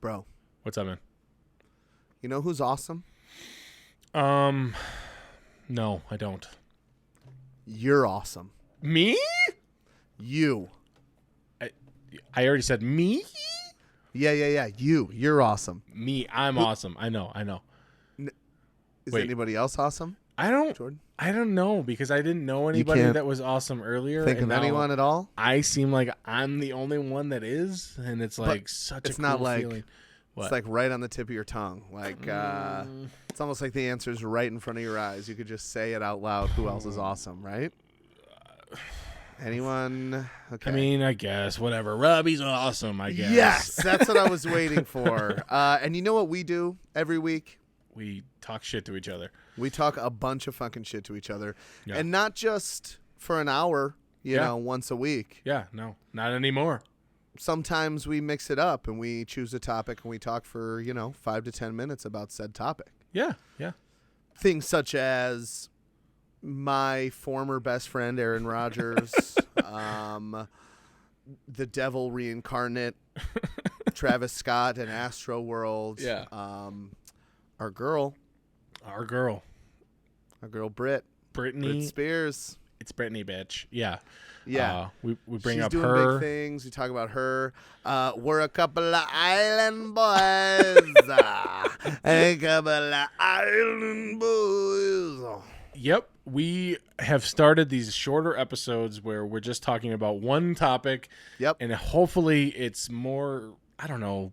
Bro. What's up, man? You know who's awesome? No, I don't. You're awesome. Me? You. I already said me? Yeah. You're awesome. Me. I'm awesome. I know. Is Wait. anybody else awesome? Jordan? I don't know because I didn't know anybody can't that was awesome earlier. Think of anyone at all? I seem like I'm the only one that is, and it's like such a cool feeling. What? It's like right on the tip of your tongue. Like it's almost like the answer's right in front of your eyes. You could just say it out loud. Who else is awesome, right? Anyone? Okay. I mean, I guess whatever. Robbie's awesome. I guess. Yes, that's what I was waiting for. And you know what we do every week? We talk shit to each other. We talk a bunch of fucking shit to each other, Yeah. and not just for an hour. You know, once a week. Yeah. No, not anymore. Sometimes we mix it up and we choose a topic and we talk for 5 to 10 minutes about said topic. Yeah. Things such as my former best friend Aaron Rodgers, the devil reincarnate, Travis Scott and Astro World. Yeah. Our girl Brit Spears. It's Brittany, bitch. Yeah. Yeah. We bring She's up doing her. big things. We talk about her. We're a couple of island boys. A couple of island boys. Yep. We have started these shorter episodes where we're just talking about one topic. Yep. And hopefully it's more, I don't know,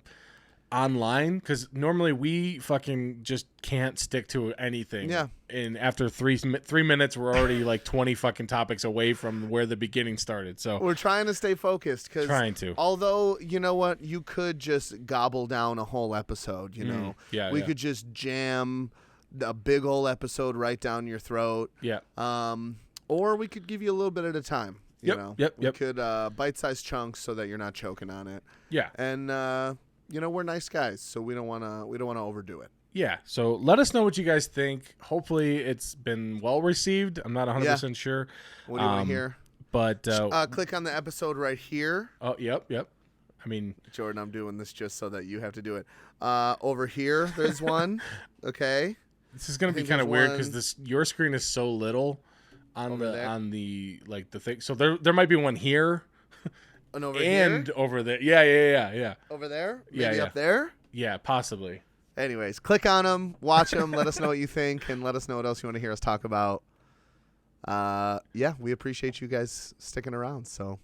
online, because normally we fucking just can't stick to anything. Yeah. And after three minutes, we're already like 20 fucking topics away from where the beginning started. So We're trying to stay focused because Trying to. although, you know what, you could just gobble down a whole episode, Yeah, we yeah. could just jam a big old episode right down your throat. Yeah. Or we could give you a little bit at a time. Yep. We could bite-sized chunks so that you're not choking on it. Yeah. And we're nice guys, so we don't want to overdo it. Yeah. So let us know what you guys think. Hopefully it's been well received. I'm not 100% sure. What do you want to hear? But Click on the episode right here. oh, yep. I mean, Jordan, I'm doing this just so that you have to do it. Over here, there's one. Okay. this is going to be think kind of there's weird one- because your screen is so little on Over there. the like the thing. So there might be one here And over and here. over there. Yeah. Over there. Yeah, Maybe yeah. up there. Yeah, possibly. Anyways, click on them, watch them, let us know what you think, and let us know what else you want to hear us talk about. We appreciate you guys sticking around. So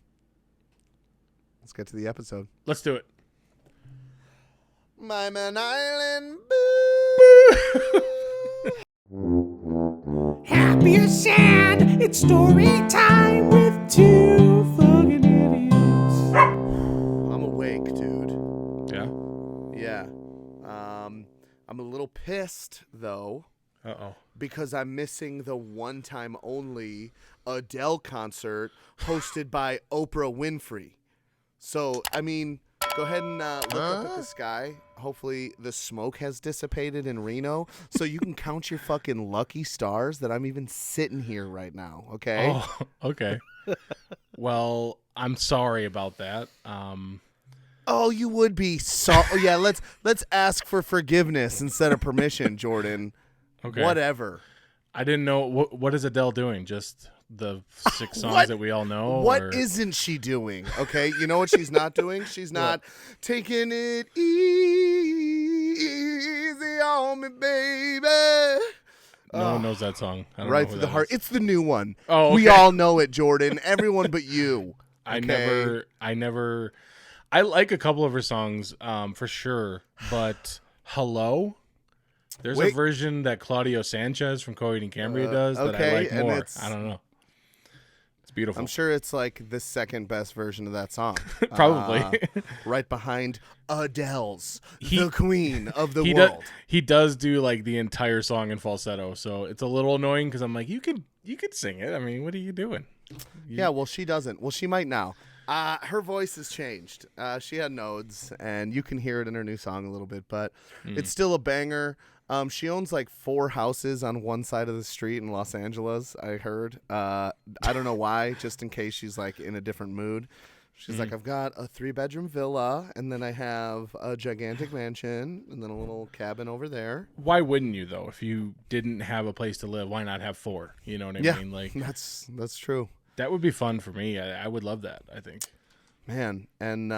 let's get to the episode. Let's do it. My man Island Happy or sad, it's story time with two fucking idiots. I'm awake, dude. Yeah. Yeah. I'm a little pissed though Uh-oh. because I'm missing the one-time only Adele concert hosted by Oprah Winfrey. So, I mean, go ahead and look up at the sky. Hopefully the smoke has dissipated in Reno so you can count your fucking lucky stars that I'm even sitting here right now, okay? Oh, okay. Well, I'm sorry about that. Oh, you would be sorry. Yeah, let's ask for forgiveness instead of permission, Jordan. Okay. Whatever. I didn't know what is Adele doing? Just the 6 songs What- that we all know? What or? isn't she doing? Okay, you know what she's not doing? She's not taking it easy on me, baby. No one knows that song. I don't Right know who through the that heart. is. It's the new one. Oh, We okay. all know it, Jordan. Everyone but you. I okay? never. I like a couple of her songs, for sure. But Hello, there's a Wait. version that Claudio Sanchez from Coheed and Cambria does that I okay, like and more. it's- I don't know. It's beautiful. I'm sure it's like the second best version of that song. Probably. Right behind Adele's, He- the queen of the he world. he does do like the entire song in falsetto, so it's a little annoying because I'm like, you could sing it. I mean, what are you doing? Yeah, well, she doesn't. Well, she might now. Her voice has changed. She had nodes, and you can hear it in her new song a little bit, but it's still a banger. She owns like 4 houses on one side of the street in Los Angeles, I heard. I don't know why, just in case she's like in a different mood. She's like, I've got a 3-bedroom villa, and then I have a gigantic mansion, and then a little cabin over there. Why wouldn't you, though? If you didn't have a place to live, why not have 4? You know what I mean? Like, that's true. That would be fun for me. I would love that, I think. Man, and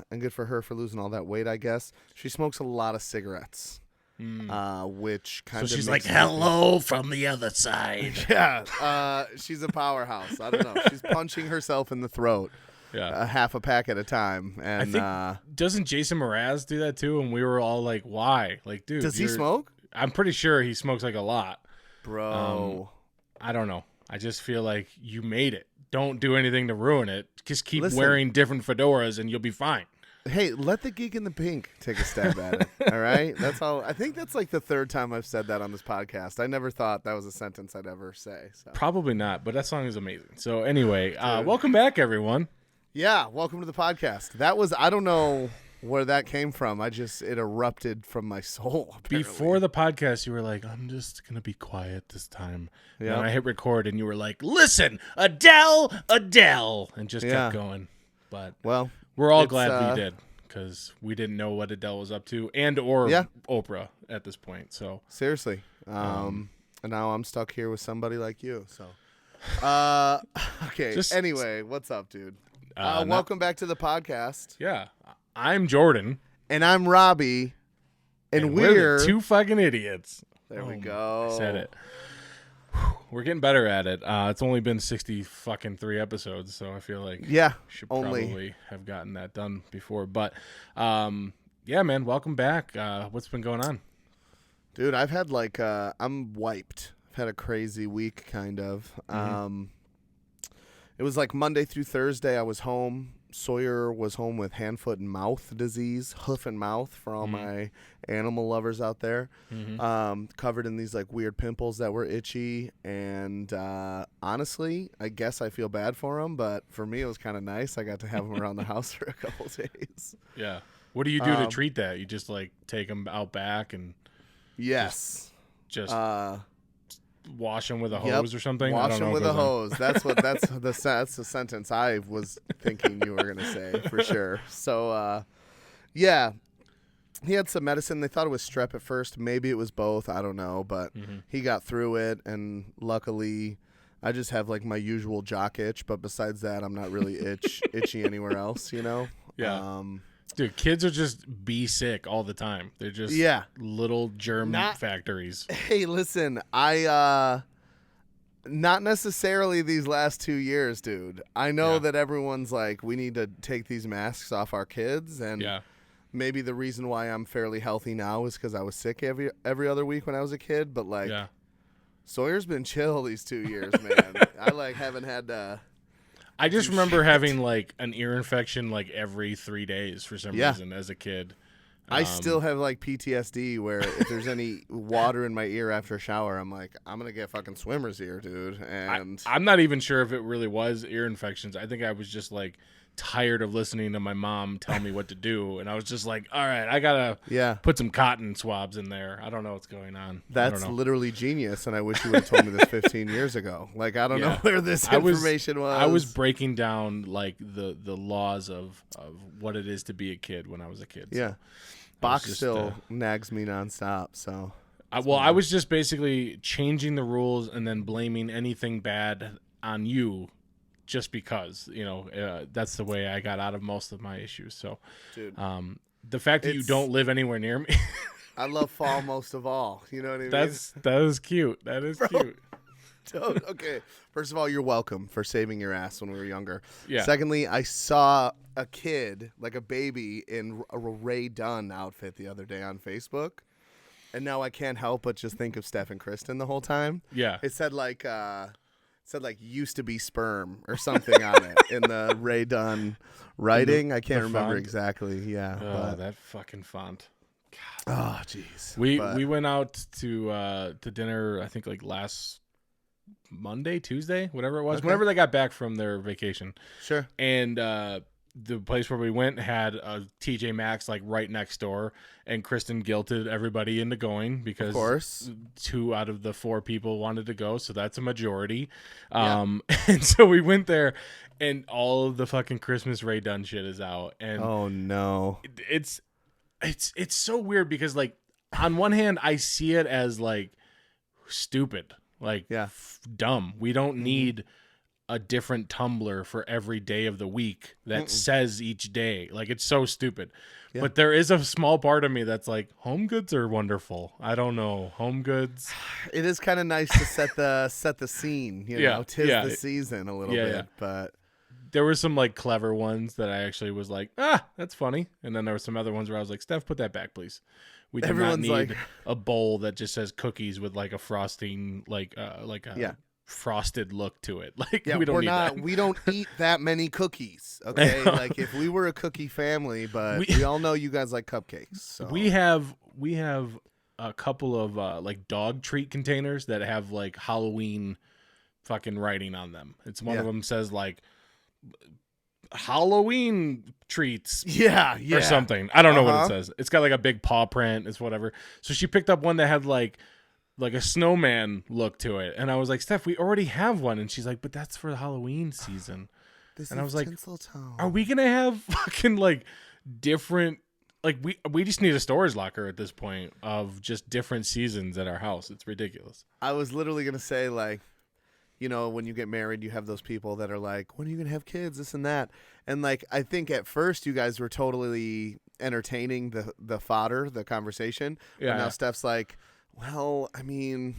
good for her for losing all that weight, I guess. She smokes a lot of cigarettes, which kind of So she's makes like, hello from the other side. Yeah, she's a powerhouse. I don't know. She's punching herself in the throat. Yeah, A half a pack at a time. And I think, doesn't Jason Mraz do that too? And we were all like, why? Like, dude, does he smoke? I'm pretty sure he smokes like a lot. Bro. I don't know. I just feel like you made it. Don't do anything to ruin it. Just keep Listen, wearing different fedoras and you'll be fine. Hey, let the geek in the pink take a stab at it. All right? That's all. I think that's like the 3rd time I've said that on this podcast. I never thought that was a sentence I'd ever say. So. Probably not, but that song is amazing. So anyway, welcome back, everyone. Yeah, welcome to the podcast. That was, I don't know where that came from. It erupted from my soul. Apparently. Before the podcast, you were like, I'm just going to be quiet this time. Yeah. And I hit record, and you were like, listen, Adele, and just kept going. But we're all glad we did, because we didn't know what Adele was up to, and or Oprah at this point. So seriously. And now I'm stuck here with somebody like you. So, okay. Anyway, what's up, dude? Welcome back to the podcast. Yeah. I'm Jordan. And I'm Robbie. And we're the 2 fucking idiots. There we go. I said it. We're getting better at it. It's only been 63 episodes, so I feel like we should probably have gotten that done before. But, yeah, man, welcome back. What's been going on? Dude, I've had I'm wiped. I've had a crazy week, kind of. It was like Monday through Thursday I was home. Sawyer was home with hand, foot, and mouth disease, hoof and mouth for all my animal lovers out there. Covered in these like weird pimples that were itchy. And honestly, I guess I feel bad for him, but for me it was kind of nice. I got to have him around the house for a couple days. Yeah. What do you do to treat that? You just like take him out back and just wash him with a hose or something? Wash him with a hose. That's the sentence I was thinking you were gonna say for sure. So he had some medicine. They thought it was strep at first. Maybe it was both. I don't know, but he got through it, and luckily I just have like my usual jock itch, but besides that I'm not really itchy anywhere else, you know? Yeah. Dude, kids are just bee sick all the time. They're just little germ factories. Hey, listen, I not necessarily these last 2 years, dude. I know that everyone's like, we need to take these masks off our kids, and maybe the reason why I'm fairly healthy now is because I was sick every other week when I was a kid. But like, Sawyer's been chill these 2 years, man. I haven't had to. I just remember having like an ear infection like every 3 days for some reason as a kid. I still have like PTSD where if there's any water in my ear after a shower, I'm like, I'm going to get fucking swimmer's ear, dude. And I'm not even sure if it really was ear infections. I think I was just like tired of listening to my mom tell me what to do. And I was just like, all right, I got to put some cotton swabs in there. I don't know what's going on. That's literally genius. And I wish you would have told me this 15 years ago. Like, I don't know where this information was. I was breaking down like the laws of what it is to be a kid when I was a kid. Yeah. So Box still nags me nonstop. So, I was just basically changing the rules and then blaming anything bad on you. Just because, that's the way I got out of most of my issues. So, dude, the fact that you don't live anywhere near me. I love fall most of all. You know what I mean? That is cute. That is cute. Dude, okay. First of all, you're welcome for saving your ass when we were younger. Yeah. Secondly, I saw a kid, like a baby, in a Ray Dunn outfit the other day on Facebook. And now I can't help but just think of Steph and Kristen the whole time. Yeah. It said like used to be sperm or something on it in the Ray Dunn writing. I can't remember font? Exactly. Yeah. Oh, that fucking font. God. Oh, jeez. We went out to dinner, I think like last Monday, Tuesday, whatever it was, whenever they got back from their vacation. Sure. And the place where we went had a TJ Maxx like right next door, and Kristen guilted everybody into going because, of course, 2 out of the 4 people wanted to go, so that's a majority. And so we went there, and all of the fucking Christmas Ray Dunn shit is out, and oh no, it's so weird because like on one hand I see it as like stupid, like dumb. We don't need a different tumbler for every day of the week that says each day. Like, it's so stupid. Yeah. But there is a small part of me that's like, home goods are wonderful. I don't know. Home goods. It is kind of nice to set the scene, you know, 'tis the season a little bit, but there were some like clever ones that I actually was like, that's funny. And then there were some other ones where I was like, Steph, put that back, please. We do not need a bowl that just says cookies with like a frosting, like a frosted look to it. Like, we don't need that. We don't eat that many cookies. Okay, like if we were a cookie family, but we all know you guys like cupcakes. So. We have a couple of like dog treat containers that have like Halloween fucking writing on them. It's one of them says like Halloween treats, or something. I don't know what it says. It's got like a big paw print. It's whatever. So she picked up one that had like a snowman look to it, and I was like, Steph, we already have one, and she's like, but that's for the Halloween season. And I was like, are we gonna have fucking like different, like we just need a storage locker at this point of just different seasons at our house. It's ridiculous. I was literally gonna say, like, you know, when you get married, you have those people that are like, when are you gonna have kids, this and that, and like I think at first you guys were totally entertaining the fodder, the conversation, but now Steph's like, well, I mean,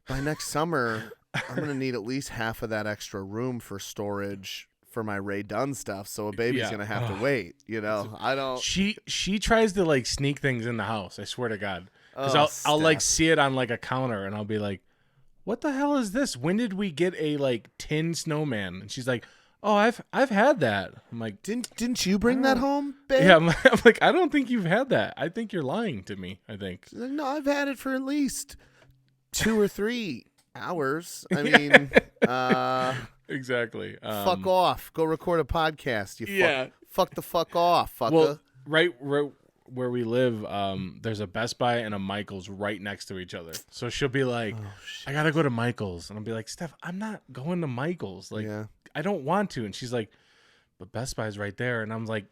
by next summer, I'm going to need at least half of that extra room for storage for my Ray Dunn stuff, so a baby's going to have to wait, you know? I don't... She tries to, like, sneak things in the house, I swear to God. Because I'll, like, see it on, like, a counter, and I'll be like, what the hell is this? When did we get a, like, tin snowman? And she's like, oh, I've had that. I'm like, didn't you bring that home, babe? Yeah, I'm like, I don't think you've had that. I think you're lying to me. I think. No, I've had it for at least 2 or 3 hours. I mean, exactly. Fuck off. Go record a podcast. Fuck the fuck off, fucker. Well, right where we live, there's a Best Buy and a Michael's right next to each other. So she'll be like, I gotta go to Michael's, and I'll be like, Steph, I'm not going to Michael's. Like, I don't want to. And she's like, but Best Buy's right there. And I'm like,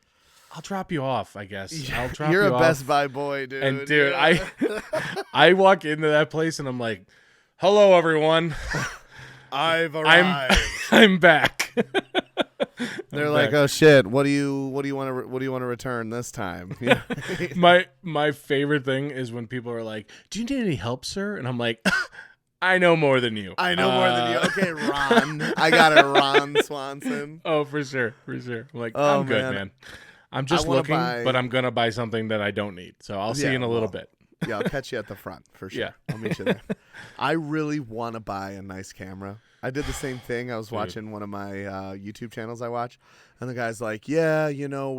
I'll drop you off, I guess. I'll drop you off. You're a Best Buy boy, dude. And dude, I walk into that place and I'm like, hello, everyone. I've arrived. I'm back. They're like, oh shit, what do you want to return this time? My favorite thing is when people are like, do you need any help, sir? And I'm like, I know more than you. I know more than you. Okay, Ron. I got it, Ron Swanson. Oh, for sure. I'm like, I'm good, man. I'm just looking, but I'm going to buy something that I don't need. So I'll see you in a little bit. Yeah, I'll catch you at the front for sure. Yeah. I'll meet you there. I really want to buy a nice camera. I did the same thing. I was watching one of my YouTube channels I watch, and the guy's like, yeah, you know,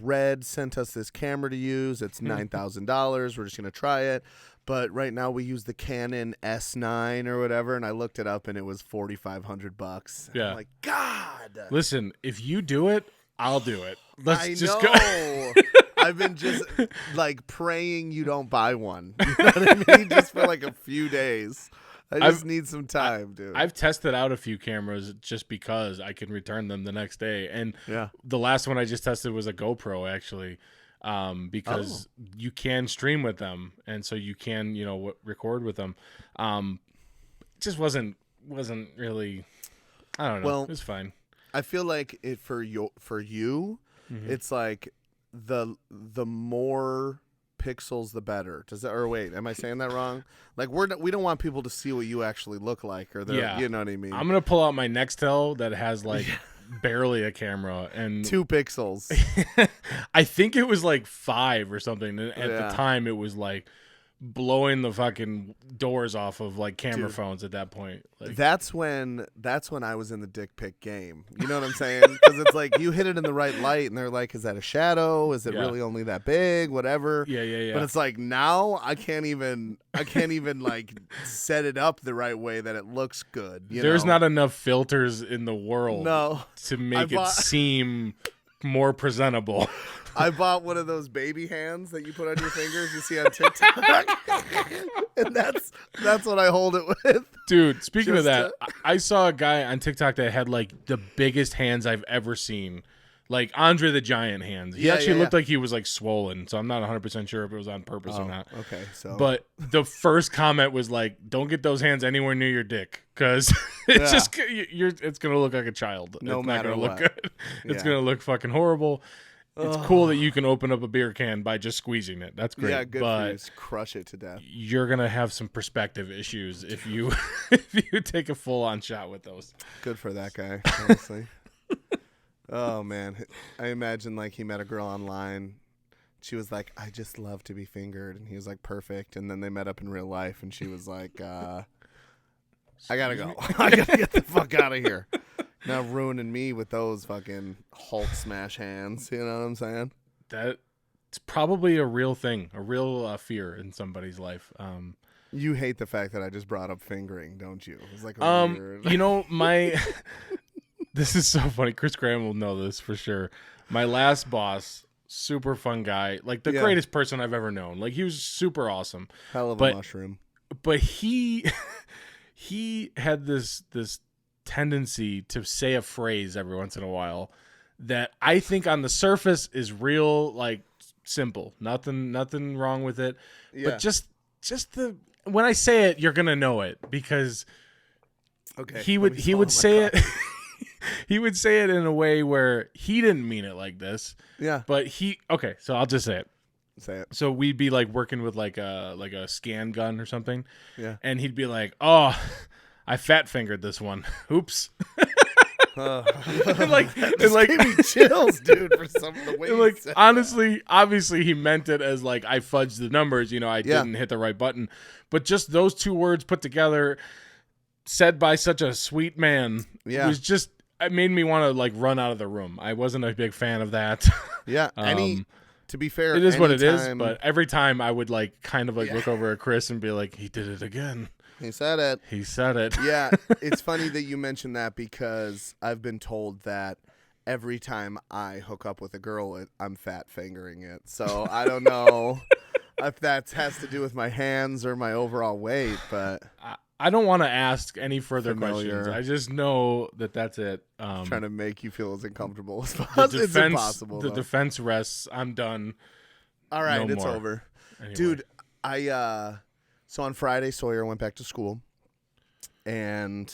Red sent us this camera to use. It's $9,000. We're just going to try it. But right now we use the Canon S9 or whatever, and I looked it up, and it was $4,500. Yeah. I'm like, God. Listen, if you do it, I'll do it. Let's just go. I've been just like praying you don't buy one. You know what I mean? Just for like a few days. I just need some time, dude. I've tested out a few cameras just because I can return them the next day. And the last one I just tested was a GoPro, actually. Because you can stream with them, and so you can, you know, record with them. It just wasn't really. I don't know. Well, it was fine. I feel like it for you. It's like the more pixels, the better. Does that? Or wait, am I saying that wrong? Like we don't want people to see what you actually look like, or you know what I mean. I'm gonna pull out my Nextel that has like. Barely a camera and 2 pixels. I think it was like 5 or something. And at the time, it was like blowing the fucking doors off of like camera phones at that point. Like, that's when I was in the dick pic game. You know what I'm saying? Because it's like you hit it in the right light, and they're like, "Is that a shadow? Is it really only that big? Whatever." Yeah. But it's like now I can't even like set it up the right way that it looks good. There's not enough filters in the world to make it seem more presentable. I bought one of those baby hands that you put on your fingers you see on TikTok. And that's what I hold it with. Dude, speaking of that, I saw a guy on TikTok that had like the biggest hands I've ever seen. Like Andre the Giant hands. He actually looked like he was like swollen, so I'm not 100% sure if it was on purpose or not. Okay, so. But the first comment was like, "Don't get those hands anywhere near your dick, because it's just it's gonna look like a child. No it's matter not gonna what. Look good. It's gonna look fucking horrible." It's cool that you can open up a beer can by just squeezing it. That's great. Yeah, good but for you. Just crush it to death. You're gonna have some perspective issues if you take a full on shot with those. Good for that guy, honestly. Oh man, I imagine like he met a girl online. She was like, "I just love to be fingered," and he was like, "Perfect." And then they met up in real life, and she was like, "I gotta go. I gotta get the fuck out of here." Now ruining me with those fucking Hulk smash hands. You know what I'm saying? That's probably a real thing, a real fear in somebody's life. You hate the fact that I just brought up fingering, don't you? It's like a weird... You know, this is so funny. Chris Graham will know this for sure. My last boss, super fun guy, like the greatest person I've ever known. Like he was super awesome. Hell of a mushroom. But he had this tendency to say a phrase every once in a while that I think on the surface is real, like simple, nothing wrong with it. But just when I say it, you're gonna know it because he would say it. He would say it in a way where he didn't mean it like this. Yeah. But so I'll just say it. Say it. So we'd be like working with like a scan gun or something. Yeah. And he'd be like, "Oh, I fat fingered this one. Oops." Like gave me chills, dude, for some of the way like said honestly, obviously he meant it as like I fudged the numbers, I didn't hit the right button. But just those two words put together, said by such a sweet man, it made me want to like run out of the room. I wasn't a big fan of that. Yeah. To be fair, it is what it is, but every time I would like kind of like look over at Chris and be like, he did it again. He said it. He said it. Yeah. It's funny that you mentioned that because I've been told that every time I hook up with a girl, I'm fat fingering it. So I don't know if that has to do with my hands or my overall weight, but I don't want to ask any further questions. I just know that that's it. Trying to make you feel as uncomfortable as possible. It's impossible. The defense rests. I'm done. All right, it's over. Anyway. Dude, so on Friday, Sawyer went back to school, and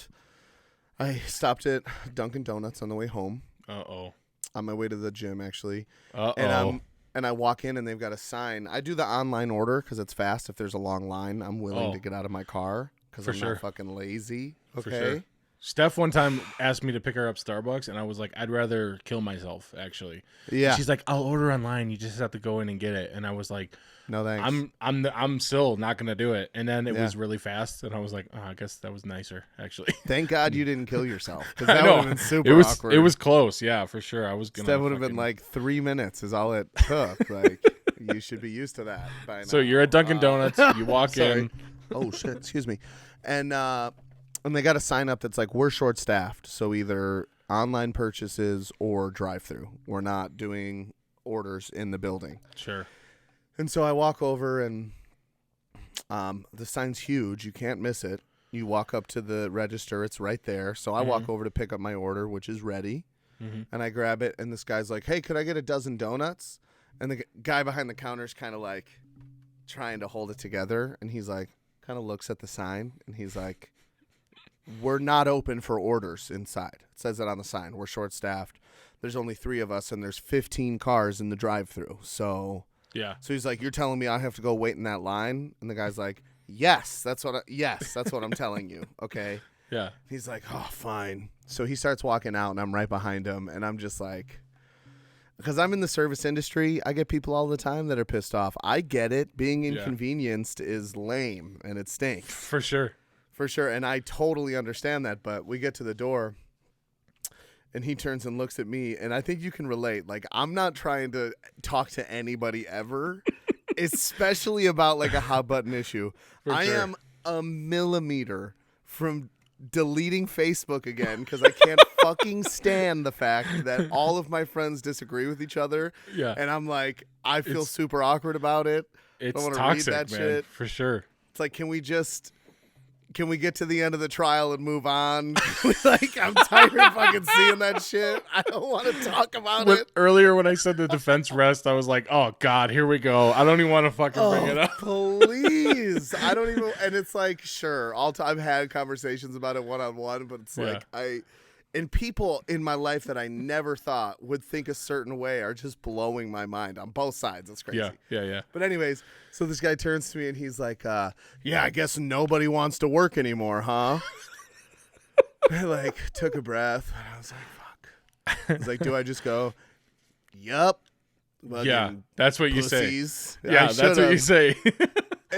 I stopped at Dunkin Donuts on the way home. Uh-oh. On my way to the gym, actually. Uh-oh. And I walk in, and they've got a sign. I do the online order because it's fast. If there's a long line, I'm willing to get out of my car because I'm not fucking lazy. Okay? For sure. Steph one time asked me to pick her up Starbucks, and I was like, I'd rather kill myself, actually. Yeah. And she's like, I'll order online. You just have to go in and get it. And I was like, no thanks. I'm still not gonna do it. And then it was really fast, and I was like, oh, I guess that was nicer, actually. Thank God you didn't kill yourself, because that would have been super awkward. It was close, yeah, for sure. I was gonna. That would have been like 3 minutes is all it took. Like you should be used to that by now. So you're at Dunkin Donuts. You walk in. Oh shit! Excuse me. And they got a sign up that's like, we're short staffed, so either online purchases or drive through. We're not doing orders in the building. Sure. And so I walk over, and the sign's huge. You can't miss it. You walk up to the register. It's right there. So I walk over to pick up my order, which is ready. And I grab it, and this guy's like, hey, could I get a dozen donuts? And the guy behind the counter is kind of like trying to hold it together. And he's like, kind of looks at the sign, and he's like, we're not open for orders inside. It says it on the sign. We're short-staffed. There's only 3 of us, and there's 15 cars in the drive-thru. So So he's like, you're telling me I have to go wait in that line? And the guy's like, yes, that's what I'm telling you. Okay. Yeah. He's like, oh, fine. So he starts walking out, and I'm right behind him, and I'm just like, because I'm in the service industry, I get people all the time that are pissed off. I get it. Being inconvenienced is lame, and it stinks. For sure. For sure, and I totally understand that, but we get to the door, and he turns and looks at me, and I think you can relate. Like, I'm not trying to talk to anybody ever, especially about, like, a hot-button issue. I am a millimeter from deleting Facebook again because I can't fucking stand the fact that all of my friends disagree with each other. Yeah. And I'm like, I feel super awkward about it. It's I don't toxic, read that man, shit. for sure. It's like, can we get to the end of the trial and move on? Like, I'm tired of fucking seeing that shit. I don't want to talk about it. Earlier when I said the defense rest, I was like, oh, God, here we go. I don't even want to fucking bring it up. Please. I don't even. And it's like, sure, I've had conversations about it one-on-one, but it's like, and people in my life that I never thought would think a certain way are just blowing my mind on both sides. It's crazy. Yeah. But anyways, so this guy turns to me and he's like, yeah, I guess nobody wants to work anymore, huh? I like took a breath and I was like, fuck. I was like, do I just go, yup? Yeah, that's what you pussies. Say. Yeah, that's what you say.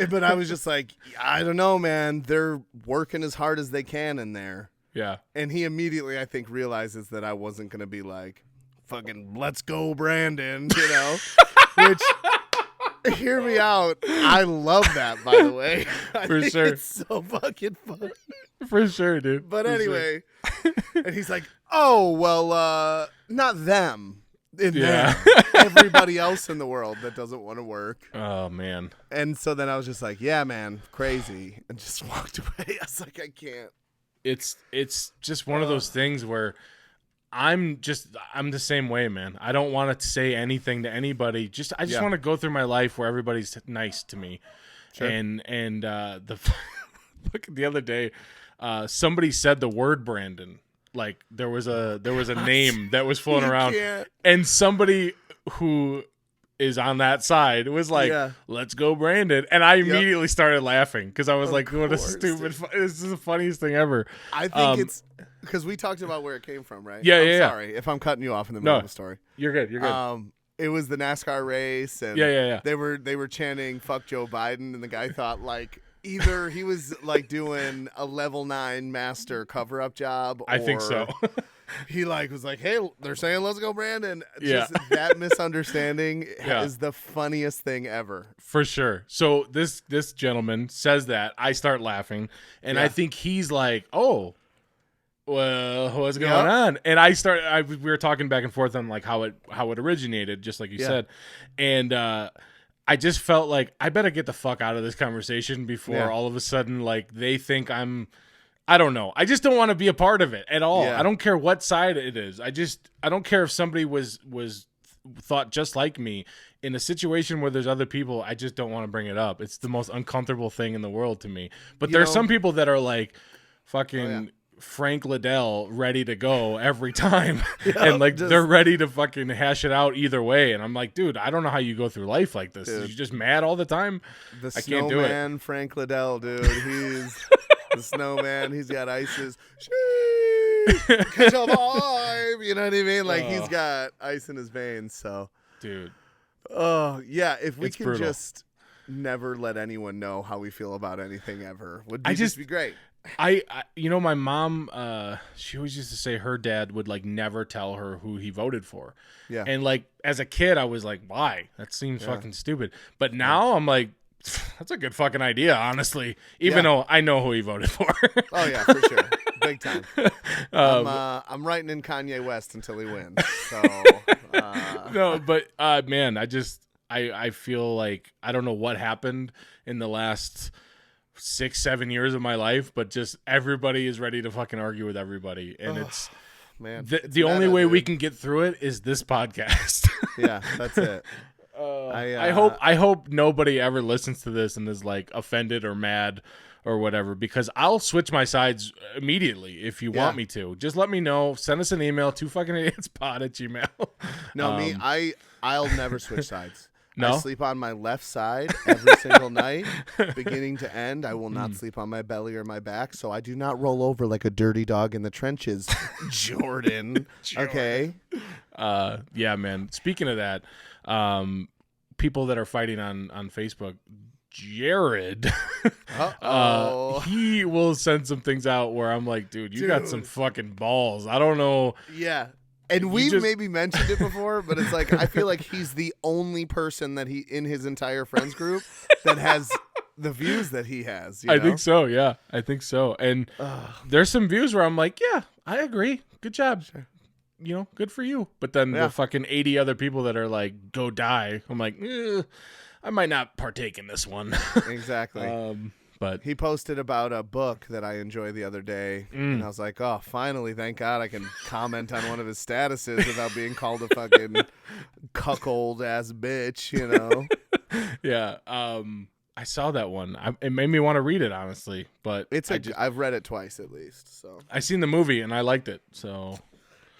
But I was just like, I don't know, man. They're working as hard as they can in there. Yeah. And he immediately, I think, realizes that I wasn't going to be like, fucking, let's go, Brandon, you know? Which, hear me out. I love that, by the way. For sure. It's so fucking funny. For sure, dude. But anyway, and he's like, oh, well, not them. Them. Everybody else in the world that doesn't want to work. Oh, man. And so then I was just like, yeah, man, crazy. And just walked away. I was like, I can't. It's just one of those things where I'm the same way, man. I don't want to say anything to anybody. I just want to go through my life where everybody's nice to me. Sure. And the the other day, somebody said the word Brandon. Like there was a name that was floating around, and somebody who is on that side was like, let's go Brandon. And I immediately started laughing because I was like, what a stupid, this is the funniest thing ever. I think it's because we talked about where it came from, right? Yeah, Sorry if I'm cutting you off in the middle of the story. You're good. It was the NASCAR race, and they were chanting "fuck Joe Biden," and the guy thought like either he was like doing a level 9 master cover up job, I think so. He was like, hey, they're saying let's go Brandon. Just that misunderstanding is the funniest thing ever. For sure. So this gentleman says that, I start laughing, and I think he's like, oh, well, what's going on? And we were talking back and forth on like how it originated, just like you said. And I just felt like I better get the fuck out of this conversation before all of a sudden like they think I don't know. I just don't want to be a part of it at all. I don't care what side it is. I don't care if somebody was thought just like me in a situation where there's other people. I just don't want to bring it up. It's the most uncomfortable thing in the world to me. But there's some people that are like fucking Frank Liddell ready to go every time. And like they're ready to fucking hash it out either way. And I'm like, dude, I don't know how you go through life like this. Are you just mad all the time? The I can't do it. Frank Liddell, dude. He's the snowman. He's got ices. Catch a vibe. You know what I mean? Like he's got ice in his veins. So, dude. Oh yeah. If we can brutal. Just never let anyone know how we feel about anything ever, would just be great. I my mom, she always used to say her dad would like never tell her who he voted for. Yeah. And like as a kid, I was like, why? That seems fucking stupid. But now I'm like, that's a good fucking idea, honestly. Even though I know who he voted for. Oh yeah, for sure, big time. I'm writing in Kanye West until he wins. So no, but man, I feel like I don't know what happened in the last 6-7 years of my life, but just everybody is ready to fucking argue with everybody, and it's man. The only way we can get through it is this podcast. Yeah, that's it. I hope nobody ever listens to this and is like offended or mad or whatever, because I'll switch my sides immediately if you want me to. Just let me know. Send us an email to fuckingidiotspod@gmail. No, I'll never switch sides. No? I sleep on my left side every single night, beginning to end. I will not sleep on my belly or my back, so I do not roll over like a dirty dog in the trenches, Jordan. Okay? Yeah, man. Speaking of that, people that are fighting on Facebook, Jared, he will send some things out where I'm like, dude, you got some fucking balls. I don't know. Yeah. And we've maybe mentioned it before, but it's like I feel like he's the only person that in his entire friends group that has the views that he has. I think so. Yeah, I think so. And there's some views where I'm like, yeah, I agree. Good job. Sure. Good for you. But then the fucking 80 other people that are like, go die. I'm like, I might not partake in this one. Exactly. But he posted about a book that I enjoyed the other day, and I was like, oh, finally, thank God I can comment on one of his statuses without being called a fucking cuckold-ass bitch, Yeah. I saw that one. It made me want to read it, honestly. But I've read it twice at least. So I seen the movie, and I liked it, so...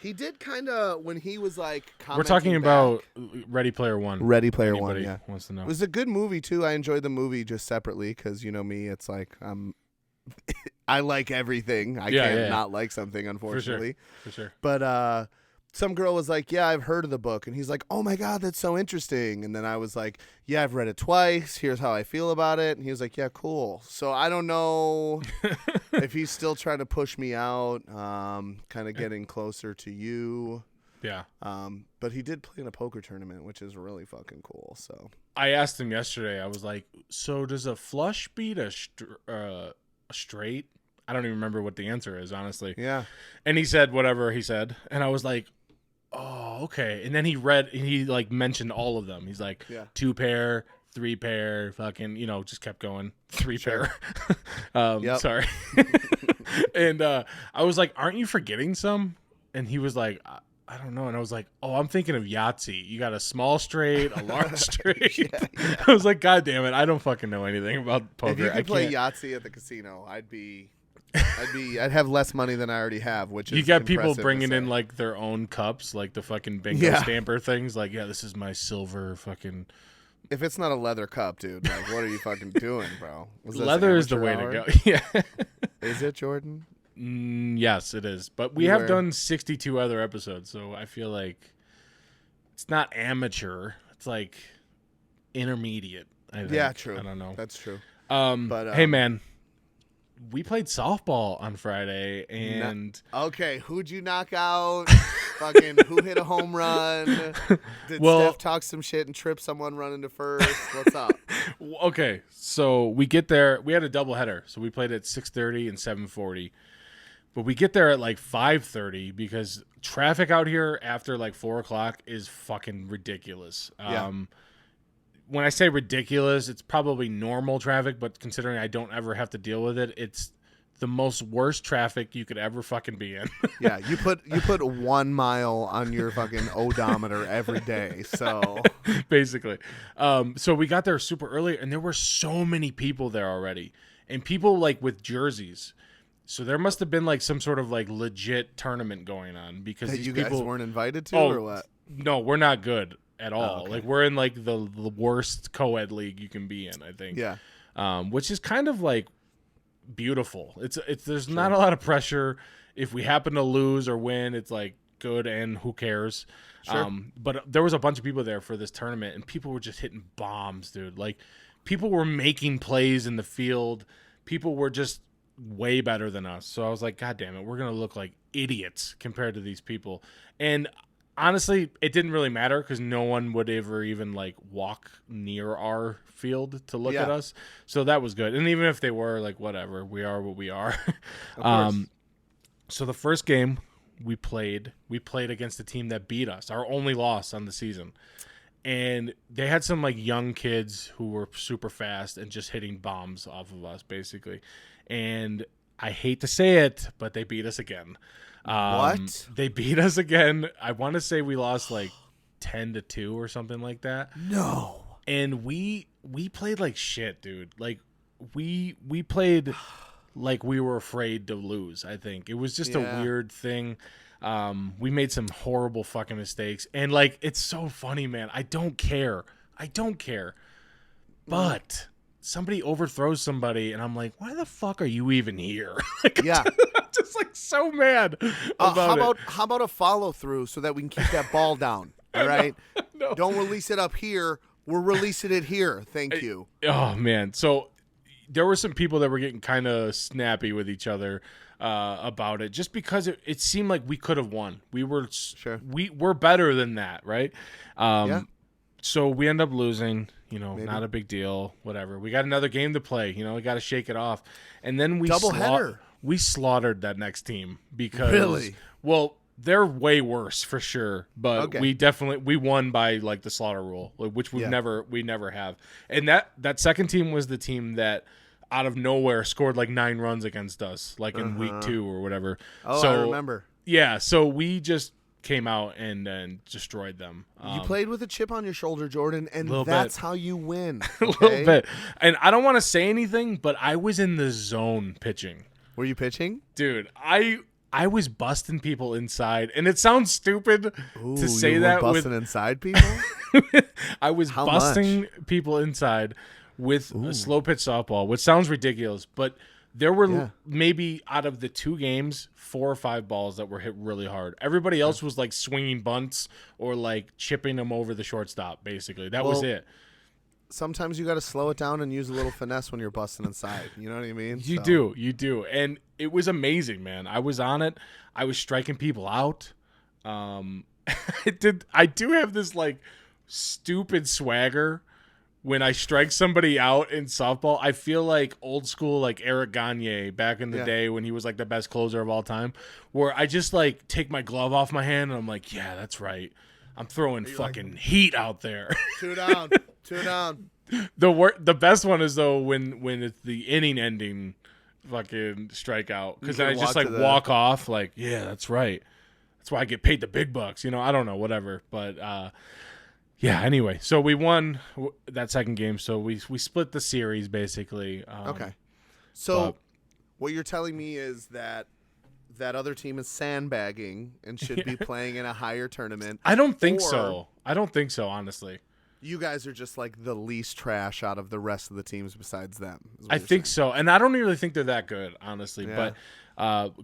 He did kind of, when he was like we're talking about Ready Player One. Ready Player One, yeah. Wants to know. It was a good movie, too. I enjoyed the movie just separately because, me, it's like I like everything. I can't not like something, unfortunately. For sure. But some girl was like, yeah, I've heard of the book. And he's like, oh, my God, that's so interesting. And then I was like, yeah, I've read it twice. Here's how I feel about it. And he was like, yeah, cool. So I don't know if he's still trying to push me out, kind of getting closer to you. Yeah. But he did play in a poker tournament, which is really fucking cool. So I asked him yesterday. I was like, so does a flush beat a straight? I don't even remember what the answer is, honestly. Yeah. And he said whatever he said. And I was like, oh, okay. And then he like mentioned all of them. He's like, 2 pair, 3 pair, fucking, just kept going. 3 pair. Sorry. And I was like, aren't you forgetting some? And he was like, I don't know. And I was like, oh, I'm thinking of Yahtzee. You got a small straight, a large straight. I was like, God damn it. I don't fucking know anything about poker. If you could play Yahtzee at the casino, I'd have less money than I already have, which is you got people bringing in like their own cups, like the fucking bingo stamper things. Like, yeah, this is my silver fucking. If it's not a leather cup, dude, like, what are you fucking doing, bro? Leather is the way to go. Yeah. Is it, Jordan? Yes, it is. But we have done 62 other episodes, so I feel like it's not amateur. It's like intermediate. I think. Yeah, true. I don't know. That's true. But hey, man. We played softball on Friday, and okay, who'd you knock out? Fucking who hit a home run? Did Steph talk some shit and trip someone running to first? What's up? Okay, so we get there. We had a doubleheader, so we played at 6:30 and 7:40. But we get there at like 5:30 because traffic out here after like 4 o'clock is fucking ridiculous. When I say ridiculous, it's probably normal traffic, but considering I don't ever have to deal with it, it's the most worst traffic you could ever fucking be in. Yeah, you put 1 mile on your fucking odometer every day, so basically. So we got there super early, and there were so many people there already, and people like with jerseys. So there must have been like some sort of like legit tournament going on because that these you people guys weren't invited to, or what? No, we're not good at all. Oh, okay. Like we're in like the worst co-ed league you can be in, I think. Yeah. Which is kind of like beautiful. It's there's not a lot of pressure. If we happen to lose or win, it's like good and who cares. Sure. But there was a bunch of people there for this tournament, and people were just hitting bombs, dude. Like people were making plays in the field. People were just way better than us. So I was like, God damn it, we're gonna look like idiots compared to these people. And honestly, it didn't really matter because no one would ever even like walk near our field to look at us. So that was good. And even if they were, like, whatever, we are what we are. So the first game we played against a team that beat us, our only loss on the season. And they had some like young kids who were super fast and just hitting bombs off of us, basically. And I hate to say it, but they beat us again. What? They beat us again. I want to say we lost like 10-2 or something like that. No. And we played like shit, dude. Like we played like we were afraid to lose, I think. It was just a weird thing. We made some horrible fucking mistakes. And like it's so funny, man. I don't care. But somebody overthrows somebody, and I'm like, why the fuck are you even here? Like, yeah. I'm just like so mad about it. How about a follow through so that we can keep that ball down? All right. No. Don't release it up here. We're releasing it here. Thank you. Oh man. So there were some people that were getting kind of snappy with each other about it, just because it seemed like we could have won. We were we're better than that, right? So we end up losing, Maybe. Not a big deal, whatever. We got another game to play, we got to shake it off. And then we slaughtered that next team because Really? Well, they're way worse for sure, but we won by like the slaughter rule, which we never have. And that second team was the team that out of nowhere scored like 9 runs against us, like in week 2 or whatever. Oh, I remember. Yeah, so we just came out and destroyed them. You played with a chip on your shoulder, Jordan, and that's how you win. Okay? A little bit. And I don't want to say anything, but I was in the zone pitching. Were you pitching? Dude, I was busting people inside, and it sounds stupid to say that. Busting inside people? I was busting people inside with a slow pitch softball, which sounds ridiculous, but there were maybe out of the 2 games, 4 or 5 balls that were hit really hard. Everybody else was like swinging bunts or like chipping them over the shortstop, basically. That was it. Sometimes you got to slow it down and use a little finesse when you're busting inside. You know what I mean? You do. And it was amazing, man. I was on it. I was striking people out. I do have this like stupid swagger. When I strike somebody out in softball, I feel like old school, like Eric Gagne back in the day when he was like the best closer of all time, where I just like take my glove off my hand and I'm like, yeah, that's right. I'm throwing fucking heat out there. 2 down. 2 down. The best one is though when it's the inning ending fucking strikeout, because I just like walk off like, yeah, that's right. That's why I get paid the big bucks. I don't know, whatever, but. Yeah, anyway, so we won that second game, so we split the series, basically. Okay. So what you're telling me is that other team is sandbagging and should be playing in a higher tournament. I don't think so. I don't think so, honestly. You guys are just like the least trash out of the rest of the teams besides them. I think so, and I don't really think they're that good, honestly, but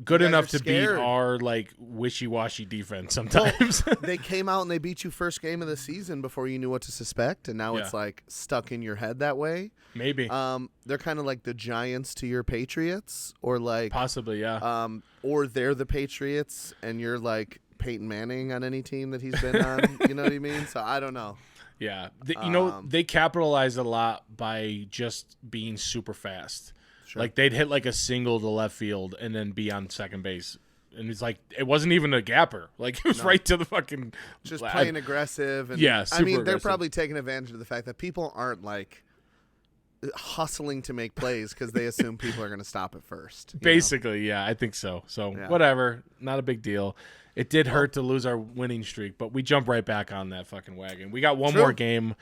good enough to beat our like wishy-washy defense sometimes. Well, they came out and they beat you first game of the season before you knew what to suspect, and now it's like stuck in your head that way. Maybe. They're kind of like the Giants to your Patriots, or like possibly, yeah. Or they're the Patriots and you're like Peyton Manning on any team that he's been on. You know what I mean? So I don't know. Yeah, they capitalized a lot by just being super fast. Sure. Like they'd hit like a single to left field and then be on second base, and it's like it wasn't even a gapper. Like it was right to the fucking just playing aggressive. And yeah, super they're aggressive. Probably taking advantage of the fact that people aren't like hustling to make plays because they assume people are going to stop at first. Basically, yeah, I think so. So whatever, not a big deal. It did hurt to lose our winning streak, but we jump right back on that fucking wagon. We got one more game.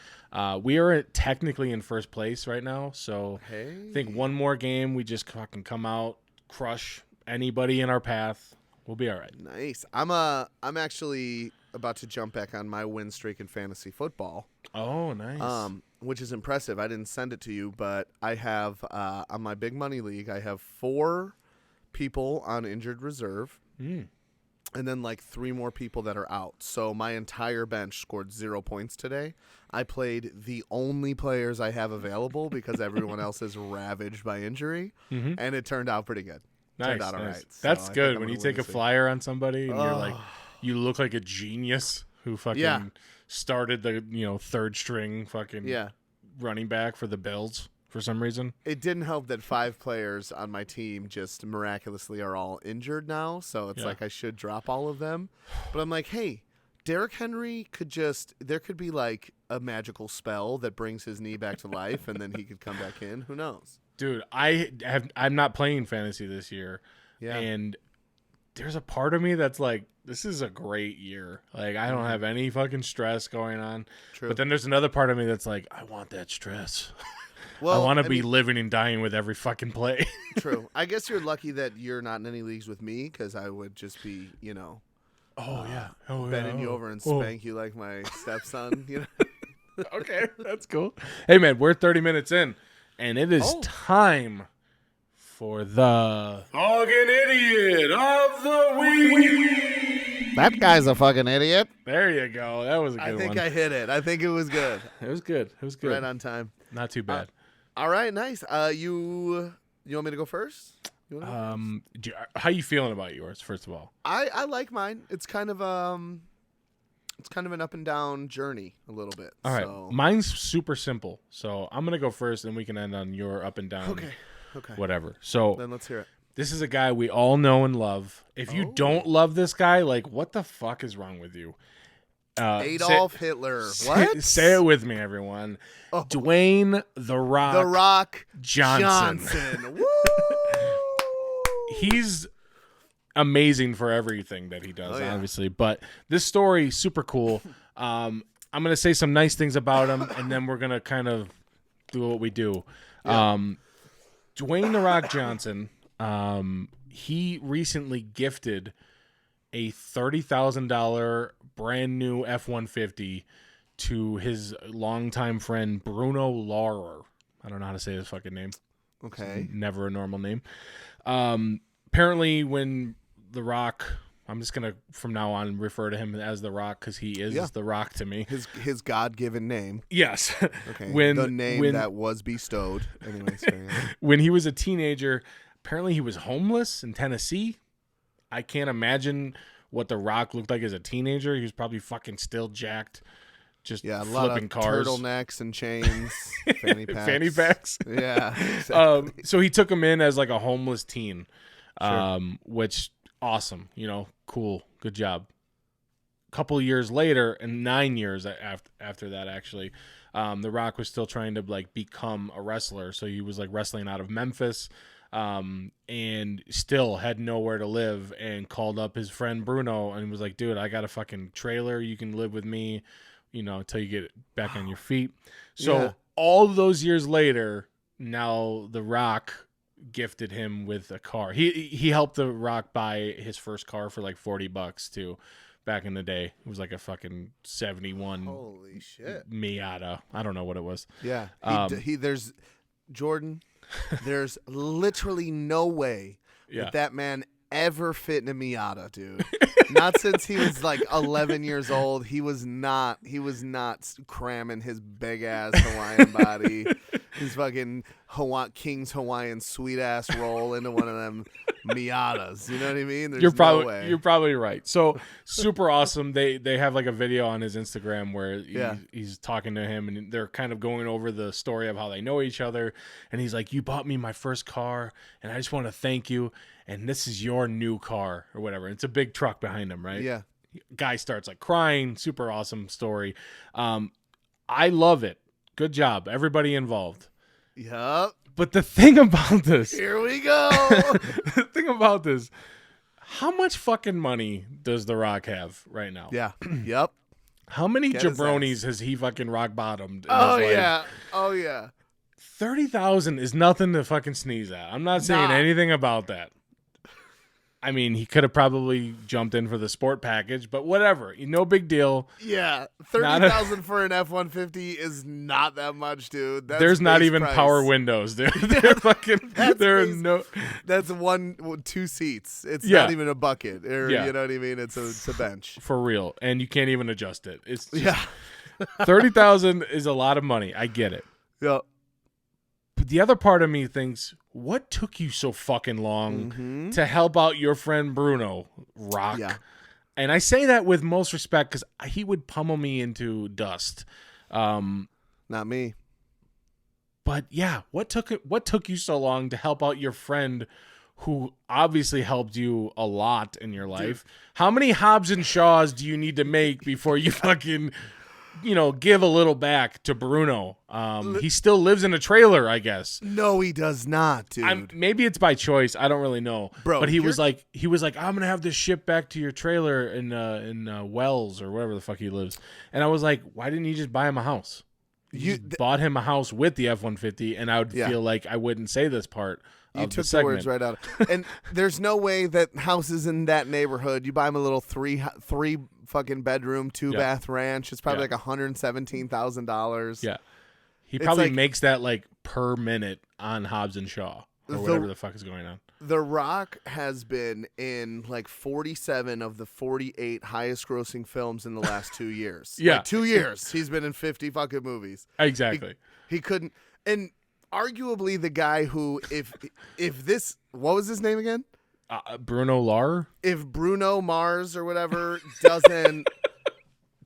We are technically in first place right now, so I think one more game, we just fucking come out, crush anybody in our path. We'll be all right. Nice. I'm actually about to jump back on my win streak in fantasy football. Oh, nice. Which is impressive. I didn't send it to you, but I have on my big money league, I have 4 people on injured reserve. And then like 3 more people that are out. So my entire bench scored 0 points today. I played the only players I have available because everyone else is ravaged by injury. And it turned out pretty good. Nice. Turned out all right. So that's good when you take a flyer on somebody and you're like, you look like a genius who fucking started the 3rd string fucking running back for the Bills. For some reason, it didn't help that 5 players on my team just miraculously are all injured now. So it's like I should drop all of them. But I'm like, hey, Derrick Henry there could be like a magical spell that brings his knee back to life and then he could come back in. Who knows? Dude, I'm not playing fantasy this year. Yeah. And there's a part of me that's like, this is a great year. Like, I don't have any fucking stress going on. True. But then there's another part of me that's like, I want that stress. Well, I want to be living and dying with every fucking play. True. I guess you're lucky that you're not in any leagues with me because I would just be, bending you over and spank you like my stepson. Okay, that's cool. Hey, man, we're 30 minutes in, and it is time for the Fuggin Idiot of the Week. That guy's a fucking idiot. There you go. That was a good one. I think I hit it. I think it was good. It was good. Right on time. Not too bad. All right, nice. You want me to go first? How you feeling about yours? First of all, I like mine. It's kind of It's kind of an up and down journey a little bit. All right. So. Mine's super simple. So I'm going to go first and we can end on your up and down. Okay. Whatever. So then let's hear it. This is a guy we all know and love. If you don't love this guy, like, what the fuck is wrong with you? Adolf Hitler. What? Say it with me, everyone. Dwayne The Rock Johnson. Woo! He's amazing for everything that he does, obviously. But this story, super cool. I'm going to say some nice things about him, and then we're going to kind of do what we do. Yeah. Dwayne The Rock Johnson, he recently gifted a $30,000 brand new F-150 to his longtime friend Bruno Laurer. I don't know how to say his fucking name. Okay. It's never a normal name. Apparently when The Rock, I'm just going to from now on refer to him as The Rock because he is The Rock to me. His God-given name. Yes. Okay. The name that was bestowed. Anyways, when he was a teenager, apparently he was homeless in Tennessee. I can't imagine what The Rock looked like as a teenager. He was probably fucking still jacked, just a flipping lot of cars. Turtlenecks and chains, fanny packs. Fanny packs. Yeah. Exactly. So he took him in as like a homeless teen, Sure. which awesome. Cool. Good job. A couple years later, and 9 years after that, actually, The Rock was still trying to like become a wrestler. So he was like wrestling out of Memphis. And still had nowhere to live and called up his friend Bruno and was like, dude, I got a fucking trailer. You can live with me, until you get back on your feet. So all those years later, now The Rock gifted him with a car. He helped The Rock buy his first car for like $40 too. Back in the day, it was like a fucking 71. Holy shit. Miata. I don't know what it was. Yeah. There's Jordan. There's literally no way that man ever fit in a Miata, dude. Not since he was like 11 years old. He was not cramming his big ass Hawaiian body, his fucking King's Hawaiian sweet ass roll into one of them Miatas. You know what I mean? There's no way. You're probably right. So super awesome. They have like a video on his Instagram where he's talking to him and they're kind of going over the story of how they know each other. And he's like, you bought me my first car and I just want to thank you. And this is your new car or whatever. It's a big truck behind him, right? Yeah. Guy starts like crying. Super awesome story. I love it. Good job. Everybody involved. Yep. But the thing about this. Here we go. The thing about this. How much fucking money does The Rock have right now? Yeah. Yep. How many jabronis has he fucking rock bottomed? Oh yeah. Oh yeah. 30,000 is nothing to fucking sneeze at. I'm not saying anything about that. I mean, he could have probably jumped in for the sport package, but whatever. No big deal. Yeah, 30,000 for an F-150 is not that much, dude. There's not even power windows, dude. They're fucking. That's two seats. It's not even a bucket, or you know what I mean. It's a bench for real, and you can't even adjust it. It's just, 30,000 is a lot of money. I get it. Yeah. But the other part of me thinks, what took you so fucking long to help out your friend Bruno, Rock? Yeah. And I say that with most respect because he would pummel me into dust. Not me. But yeah, what took you so long to help out your friend who obviously helped you a lot in your life? Dude. How many Hobbs and Shaws do you need to make before you fucking... give a little back to Bruno. He still lives in a trailer, I guess. No, he does not, dude. Maybe it's by choice. I don't really know. Bro, but he was like, I'm gonna have this shipped back to your trailer in Wells or wherever the fuck he lives. And I was like, why didn't you just buy him a house? You bought him a house with the F-150, and I would feel like I wouldn't say this part. You took the words right out. And there's no way that houses in that neighborhood, you buy him a little three fucking bedroom, 2-bath ranch. It's probably like $117,000. Yeah. He probably makes that like per minute on Hobbs and Shaw or whatever the fuck is going on. The Rock has been in like 47 of the 48 highest grossing films in the last 2 years. Yeah. Like 2 years. He's been in 50 fucking movies. Exactly. He couldn't. And arguably the guy who, if this, what was his name again? Bruno Laurer. If Bruno Mars or whatever doesn't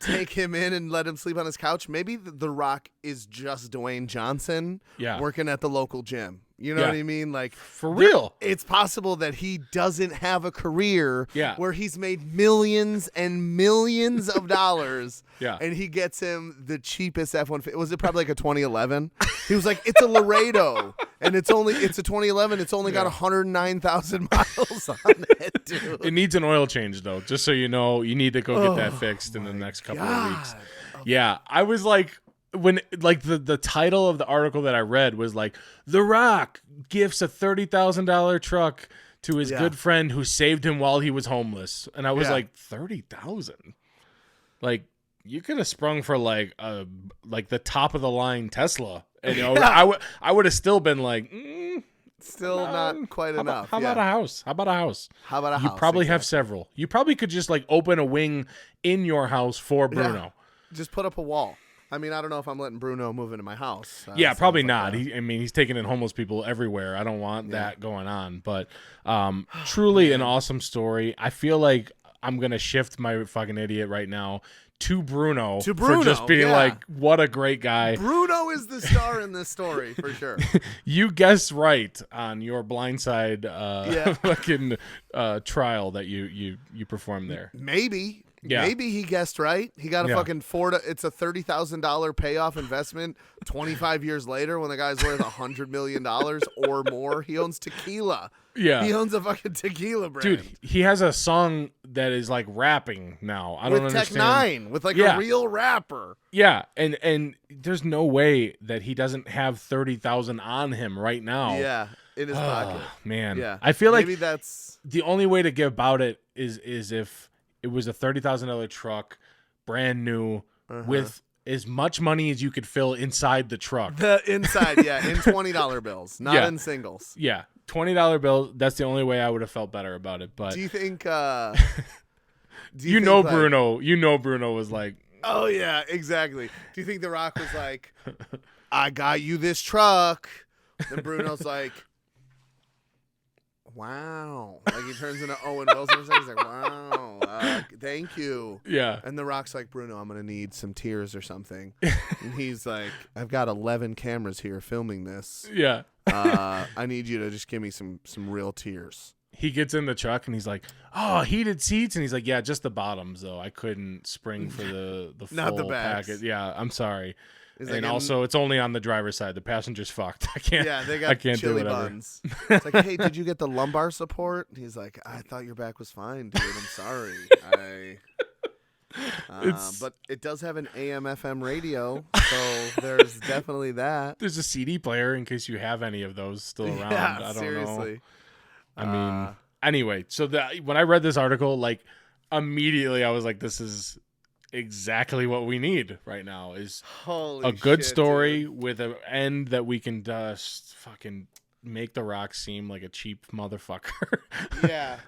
take him in and let him sleep on his couch. Maybe The Rock is just Dwayne Johnson working at the local gym. You know what I mean? Like, for real. It's possible that he doesn't have a career where he's made millions and millions of dollars. And he gets him the cheapest F-150. Was it probably like a 2011? He was like, it's a Laredo. And it's a 2011. It's only got 109,000 miles on it, dude. It needs an oil change, though. Just so you know, you need to go get that fixed in the next couple of weeks. Yeah. I was like, when like the title of the article that I read was like, The Rock gifts a $30,000 truck to his good friend who saved him while he was homeless. And I was like, 30,000? Like, you could have sprung for like the top of the line Tesla. And you know, I would have still been like, still not quite enough. How about a house? How about a house? You You probably have several. You probably could just like open a wing in your house for Bruno. Yeah. Just put up a wall. I mean, I don't know if I'm letting Bruno move into my house. Yeah, probably not. He's taking in homeless people everywhere. I don't want that going on. But truly an awesome story. I feel like I'm going to shift my fucking idiot right now to Bruno. For just being like, what a great guy. Bruno is the star in this story, for sure. You guessed right on your blindside fucking trial that you performed there. Maybe. Yeah. Maybe he guessed right. He got a fucking it's a $30,000 payoff investment 25 years later when the guy's worth $100 million or more. He owns tequila. Yeah. He owns a fucking tequila brand. Dude, he has a song that is like rapping now. I don't understand. With Tech9, with like a real rapper. Yeah, and there's no way that he doesn't have 30,000 on him right now. Yeah, in his pocket. Man. Yeah. I feel like maybe that's the only way to get about it is if it was a $30,000 truck, brand new, with as much money as you could fill inside the truck. The inside, in $20 bills, not in singles. Yeah, $20 bills. That's the only way I would have felt better about it. But do you think? Bruno was like, oh yeah, exactly. Do you think The Rock was like, I got you this truck? Then Bruno's like, wow. Like he turns into Owen Wilson. He's like, wow, thank you. Yeah. And The Rock's like, Bruno, I'm going to need some tears or something. And he's like, I've got 11 cameras here filming this. Yeah. I need you to just give me some real tears. He gets in the truck and he's like, oh, heated seats. And he's like, yeah, just the bottoms, though. I couldn't spring for the full Not the bags. package. Yeah, I'm sorry. And also, it's only on the driver's side. The passenger's fucked. I can't. Yeah, they got chili buns. It's like, hey, did you get the lumbar support? And he's like, I thought your back was fine, dude. I'm sorry. But it does have an AM/FM radio, so there's definitely that. There's a CD player in case you have any of those still around. Yeah, I don't seriously. know. I mean, anyway. So when I read this article, like immediately I was like, this is exactly what we need right now is a good story with an end that we can just fucking make The Rock seem like a cheap motherfucker. Yeah.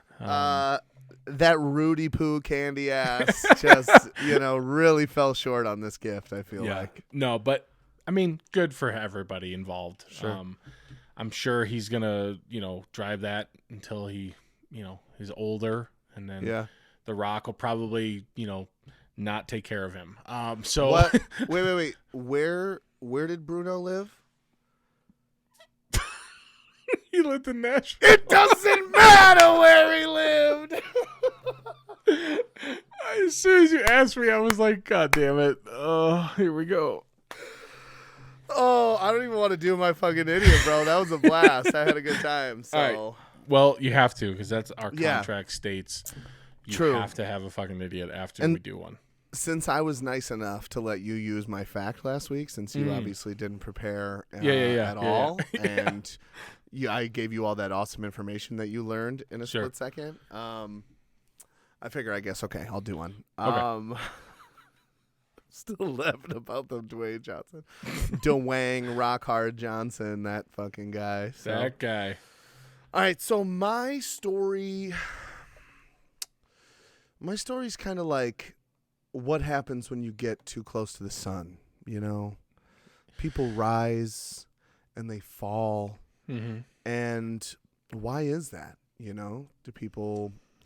That Rudy Poo candy ass just, really fell short on this gift, I feel like. No, but I mean, good for everybody involved. Sure. I'm sure he's going to, drive that until he, is older, and then The Rock will probably, not take care of him. So what? Wait. Where did Bruno live? He lived in Nashville. It doesn't matter where he lived. As soon as you asked me, I was like, God damn it. Oh, here we go. Oh, I don't even want to do my fucking idiot, bro. That was a blast. I had a good time. So, right. Well, you have to because that's our contract states. You have to have a fucking idiot after we do one. Since I was nice enough to let you use my fact last week, since you obviously didn't prepare at all, and I gave you all that awesome information that you learned in a split second, I figure, I guess, okay, I'll do one. Okay. Still laughing about the Dwayne Johnson. Dwayne Rockhard Johnson, that fucking guy. So. That guy. All right, so my story's kind of like what happens when you get too close to the sun, People rise and they fall. Mm-hmm. And why is that?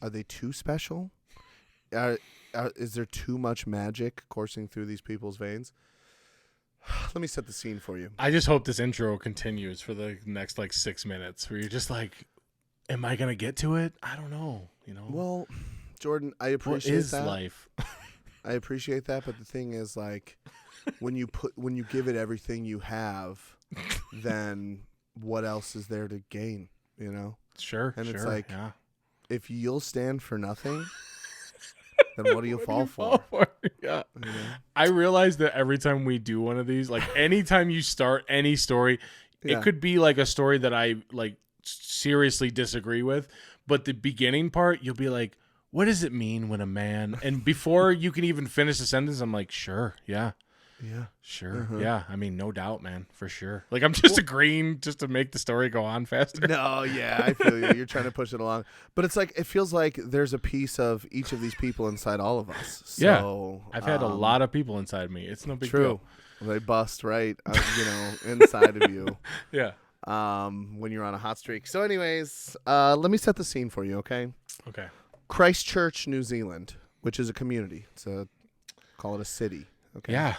Are they too special? is there too much magic coursing through these people's veins? Let me set the scene for you. I just hope this intro continues for the next 6 minutes where you're just like, am I going to get to it? I don't know. Well, Jordan, I appreciate what is that. Life? I appreciate that. But the thing is, when you give it everything you have, then what else is there to gain? Sure. And it's yeah. If you'll stand for nothing, then what do you fall for? Yeah. I realize that every time we do one of these, anytime you start any story, it could be a story that I seriously disagree with, but the beginning part, you'll be like, what does it mean when a man, and before you can even finish the sentence, I'm like, sure. Yeah. Yeah. Sure. Uh-huh. Yeah. I mean, no doubt, man, for sure. I'm just agreeing just to make the story go on faster. No, yeah, I feel you. You're trying to push it along. But it's it feels like there's a piece of each of these people inside all of us. So, yeah. I've had a lot of people inside me. It's no big deal. They bust right, inside of you. Yeah. When you're on a hot streak. So anyways, let me set the scene for you, okay? Okay. Christchurch, New Zealand, which is a community. Call it a city. Okay. Yeah.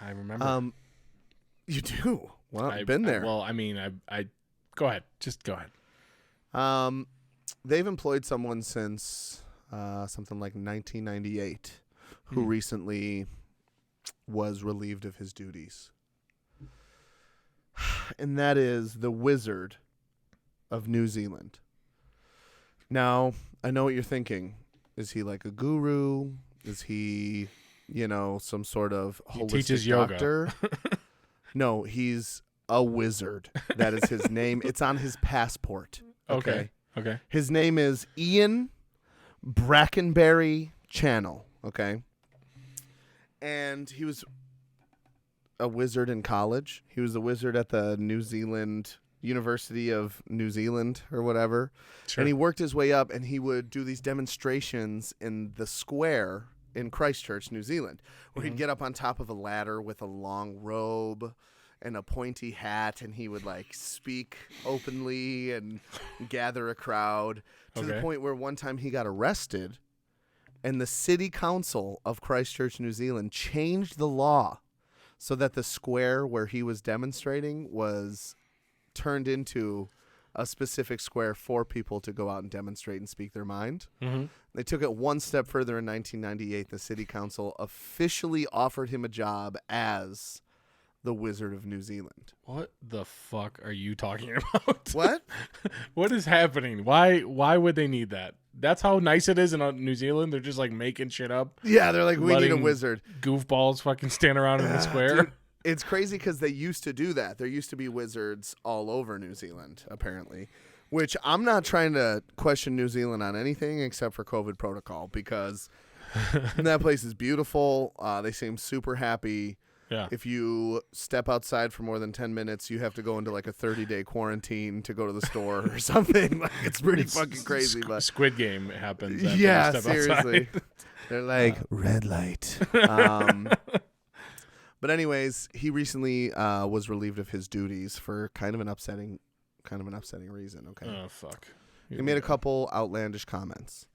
I remember. You do? Well, I've been there. I go ahead. Just go ahead. They've employed someone since something like 1998 who recently was relieved of his duties. And that is the Wizard of New Zealand. Now, I know what you're thinking. Is he a guru? Is he... some sort of holistic teaches doctor. Yoga. No, he's a wizard. That is his name. It's on his passport. Okay. His name is Ian Brackenberry Channel. Okay. And he was a wizard in college. He was a wizard at the New Zealand University of New Zealand or whatever. Sure. And he worked his way up, and he would do these demonstrations in the square in Christchurch, New Zealand, where he'd get up on top of a ladder with a long robe and a pointy hat, and he would speak openly and gather a crowd to the point where one time he got arrested, and the city council of Christchurch, New Zealand changed the law so that the square where he was demonstrating was turned into a specific square for people to go out and demonstrate and speak their mind. Mm-hmm. They took it one step further in 1998. The city council officially offered him a job as the Wizard of New Zealand. What the fuck are you talking about? What? What is happening? Why would they need that? That's how nice it is in New Zealand. They're just making shit up. Yeah, they're we need a wizard. Goofballs fucking stand around in the square. Dude, it's crazy because they used to do that. There used to be wizards all over New Zealand, apparently, which I'm not trying to question New Zealand on anything except for COVID protocol, because that place is beautiful. They seem super happy. Yeah. If you step outside for more than 10 minutes, you have to go into a 30-day quarantine to go to the store or something. It's pretty fucking crazy. But Squid Game happens. Yeah, seriously. They're red light. But anyways, he recently was relieved of his duties for kind of an upsetting reason. Okay. Oh fuck. He made a couple outlandish comments.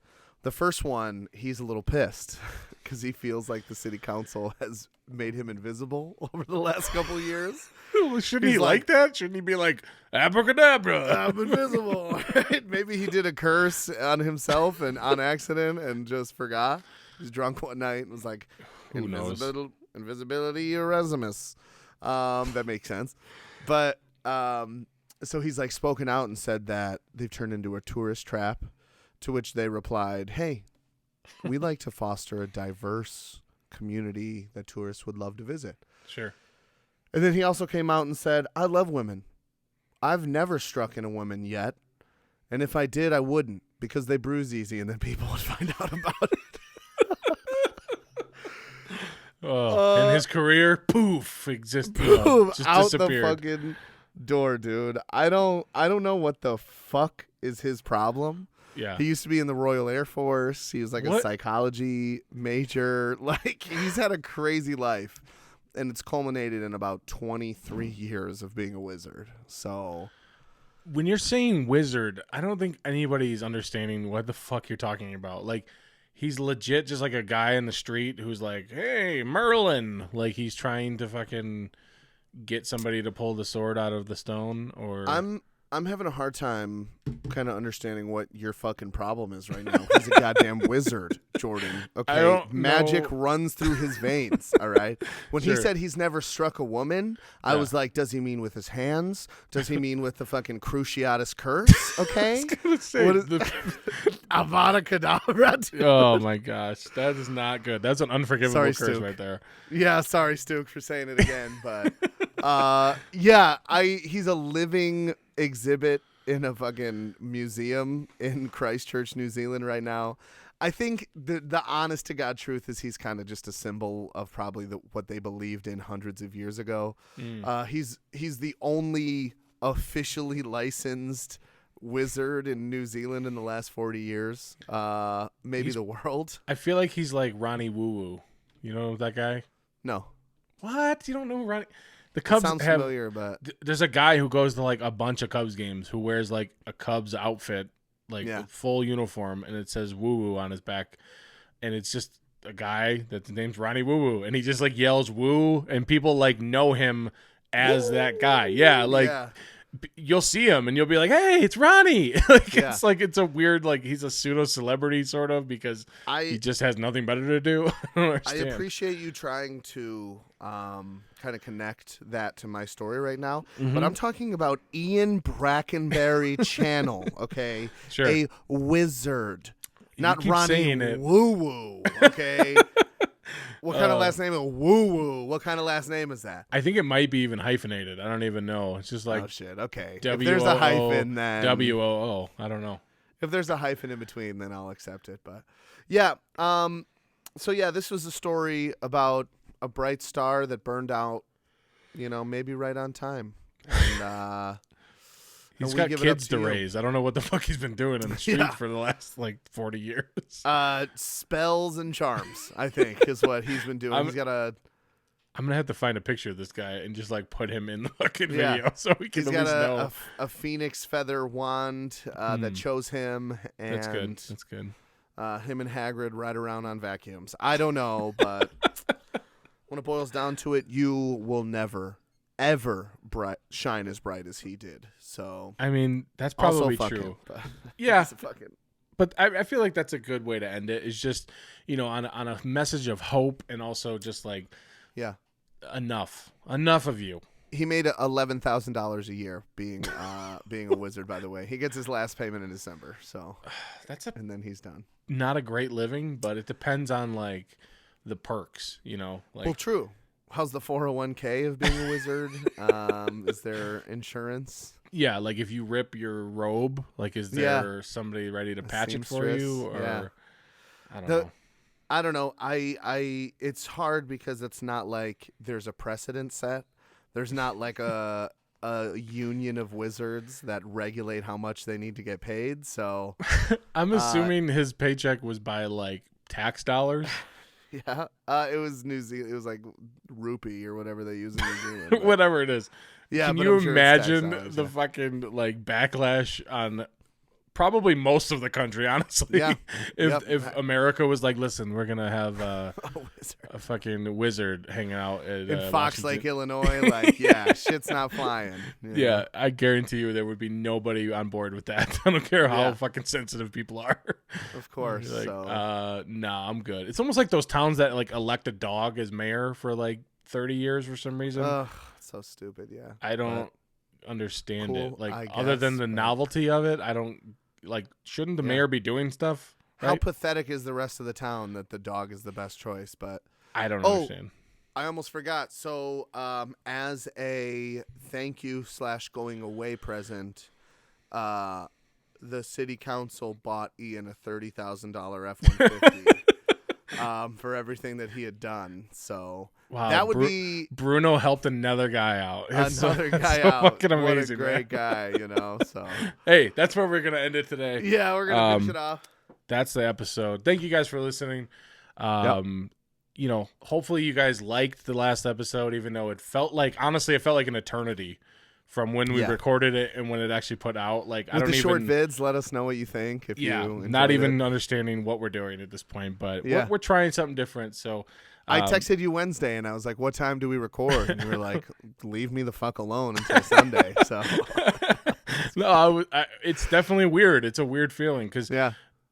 The first one, he's a little pissed because he feels like the city council has made him invisible over the last couple of years. Well, shouldn't he like that? Shouldn't he be like, abracadabra, I'm invisible? Right? Maybe he did a curse on himself and on accident and just forgot. He was drunk one night and was like, who knows? Invisibility Erasmus. That makes sense. But so he's spoken out and said that they've turned into a tourist trap, to which they replied, hey, we like to foster a diverse community that tourists would love to visit. Sure. And then he also came out and said, I love women. I've never struck in a woman yet. And if I did, I wouldn't, because they bruise easy and then people would find out about it. And his career, poof, just out disappeared. the fucking door, dude. I don't know what the fuck is his problem. Yeah. He used to be in the Royal Air Force. He was a psychology major. He's had a crazy life, and it's culminated in about 23 years of being a wizard. So when you're saying wizard, I don't think anybody's understanding what the fuck you're talking about. He's legit just like a guy in the street who's like, hey, Merlin. Like he's trying to fucking get somebody to pull the sword out of the stone. Or I'm having a hard time kind of understanding what your fucking problem is right now. He's a goddamn wizard, Jordan. Okay, magic runs through his veins. All right. When he said he's never struck a woman, I was like, does he mean with his hands? Does he mean with the fucking Cruciatus curse? Okay. I was gonna say, what is Avada Kedavra? Oh my gosh, that is not good. That's an unforgivable curse Stuke. right there. Yeah, sorry, Stuke, for saying it again, but he's a living exhibit in a fucking museum in Christchurch, New Zealand right now. I think the honest to God truth is he's kind of just a symbol of probably what they believed in hundreds of years ago. He's the only officially licensed wizard in New Zealand in the last 40 years. Maybe the world. I feel like he's like Ronnie Woo Woo. You know that guy? No. What? You don't know Ronnie? The Cubs sounds familiar, but there's a guy who goes to like a bunch of Cubs games who wears like a Cubs outfit, like full uniform, and it says Woo Woo on his back, and it's just a guy that's name's Ronnie Woo Woo, and he just like yells woo, and people like know him as that guy. Yeah, like you'll see him and you'll be like, hey, it's Ronnie. It's like it's a weird, like he's a pseudo celebrity sort of because he just has nothing better to do. I appreciate you trying to kind of connect that to my story right now, but I'm talking about Ian Brackenberry Channel, okay? Sure. A wizard, not Ronnie Woo Woo, okay? What kind of last name is Woo Woo? What kind of last name is that? I think it might be even hyphenated. I don't even know. It's just like, oh shit, okay. W-O-O, if there's a hyphen, then W-O-O. I don't know. If there's a hyphen in between, then I'll accept it. But yeah, so yeah, this was a story about a bright star that burned out, maybe right on time. And he's got kids to raise. I don't know what the fuck he's been doing in the streets for the last 40 years. Spells and charms, I think, is what he's been doing. I'm gonna have to find a picture of this guy and just like put him in the fucking video so we can at least know. A phoenix feather wand that chose him. And That's good. Him and Hagrid ride around on vacuums. I don't know, but when it boils down to it, you will never, ever shine as bright as he did. So I mean, that's probably true. Yeah, but I feel like that's a good way to end it. Is just on a message of hope and also just like enough of you. He made $11,000 a year being a wizard. By the way, he gets his last payment in December. So and then he's done. Not a great living, but it depends on like the perks. Well, true. How's the 401k of being a wizard? Is there insurance? Yeah, like if you rip your robe, like is there somebody ready to patch it for you? Or I don't know. I it's hard because it's not like there's a precedent set. There's not like a union of wizards that regulate how much they need to get paid. So I'm assuming his paycheck was by like tax dollars. Yeah, it was New Zealand. It was like rupee or whatever they use in New Zealand. Whatever it is. Yeah, can you imagine the fucking like backlash on probably most of the country, honestly? Yeah. If America was like, listen, we're gonna have a fucking wizard hanging out in Fox Lake, Illinois, like shit's not flying. Yeah, I guarantee you there would be nobody on board with that. I don't care how fucking sensitive people are. Of course. Like, nah, I'm good. It's almost like those towns that like elect a dog as mayor for like 30 years for some reason. Ugh, so stupid. Yeah, I don't understand it. Like I other guess, than the novelty of it, I don't like. Shouldn't the mayor be doing stuff? Right? How pathetic is the rest of the town that the dog is the best choice? But I don't understand. I almost forgot. So, as a thank you / going away present, the city council bought Ian a $30,000 F-150 for everything that he had done. So that would be Bruno helped another guy out. Another guy so out. Fucking amazing, what a great guy, So hey, that's where we're gonna end it today. Yeah, we're gonna finish it off. That's the episode. Thank you guys for listening. Hopefully you guys liked the last episode, even though honestly, it felt like an eternity from when we recorded it and when it actually put out. Like, I don't even... With the short vids, let us know what you think. If you not even understanding what we're doing at this point, but we're trying something different, so... I texted you Wednesday, and I was like, what time do we record? And you were like, leave me the fuck alone until Sunday. So, no, it's definitely weird. It's a weird feeling because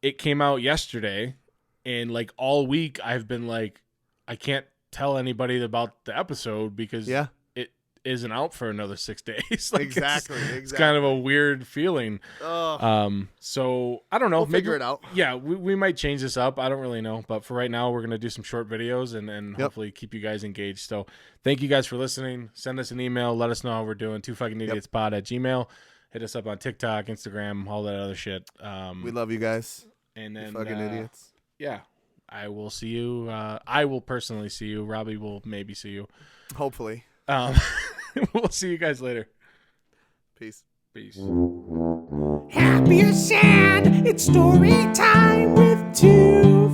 it came out yesterday, and like all week I've been like, I can't tell anybody about the episode because it isn't out for another 6 days. Like exactly. It's kind of a weird feeling. So I don't know. We'll figure it out. Yeah, we might change this up. I don't really know, but for right now, we're gonna do some short videos and hopefully keep you guys engaged. So thank you guys for listening. Send us an email. Let us know how we're doing. twofugginidiots@gmail.com. Hit us up on TikTok, Instagram, all that other shit. We love you guys. And then fucking idiots. Yeah, I will see you. I will personally see you. Robbie will maybe see you. Hopefully. We'll see you guys later. Peace. Happy or sad, it's story time with two